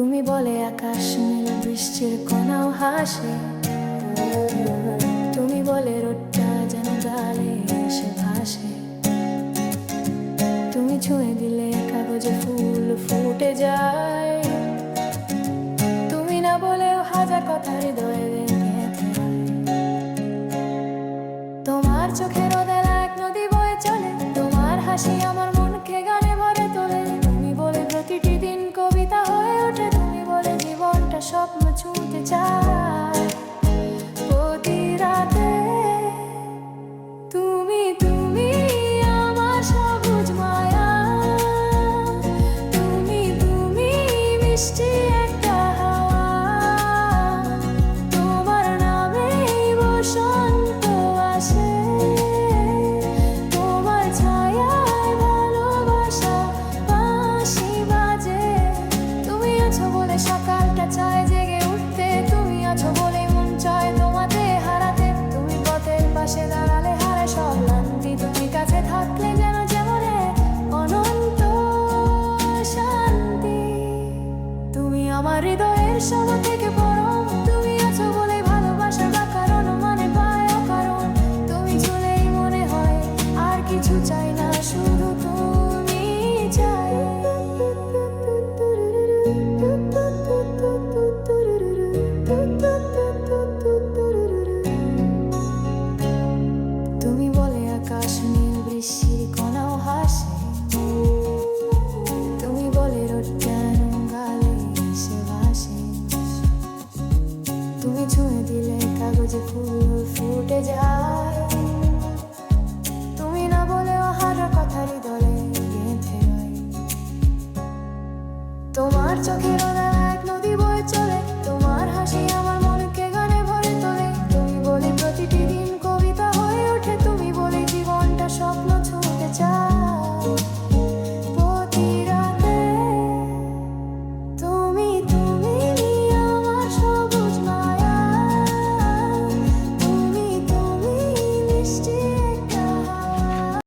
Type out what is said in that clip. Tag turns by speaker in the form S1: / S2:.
S1: তুমি বলে আকাশ নীল বৃষ্টির কণাও হাসে, তুমি বলে রোদটা যেন গালে এসে ভাসে, তুমি ছুঁয়ে দিলে কাগজে ফুল ফুটে যায়, তুমি না বলেও হাজার কথা হৃদয়ে গেঁথে হয়। তোমার চোখে রোদের এক নদী বয়ে চলে, তোমার হাসি আমার মনকে গানে ভরে তোলে, তুমি বলে প্রতিটি দিন কবিতা হয়ে ওঠে, তুমি বলে জীবনটা স্বপ্ন ছুঁতে চায় প্রতি রাতে। তুমি তুমি আমার সবুজ মায়া, তুমি তুমি মিষ্টি একটা হাওয়া, তোমার নামেই বসন্ত আসে, তোমার ছায়ায় ভালোবাসা বাঁশি বাজে, তুমি আছো বলে সকালটা চায় জেগে উঠতে, তুমি আছো বলে মন চায় তোমাতে হারাতে, তুমি পথের পাশে দাঁড়ালে হারে সব ক্লান্তি, তুমি কাছে থাকলে যেন জীবনে অনন্ত শান্তি। তুমি আমার হৃদয়ের সব থেকে পরম, তুমি আছো বলে ভালোবাসার বা কারণ মানে পায় কারণ, তুমি চলেই মনে হয় আর কিছু চাই না, শুধু তুমি চাই। তুমি বলে আকাশ নীল বৃষ্টির কণাও হাসে, তুমি বলে রোদ যেন গালে এসে ভাসে, তুমি ছুঁয়ে দিলে কাগজে ফুল ফুটে যায়।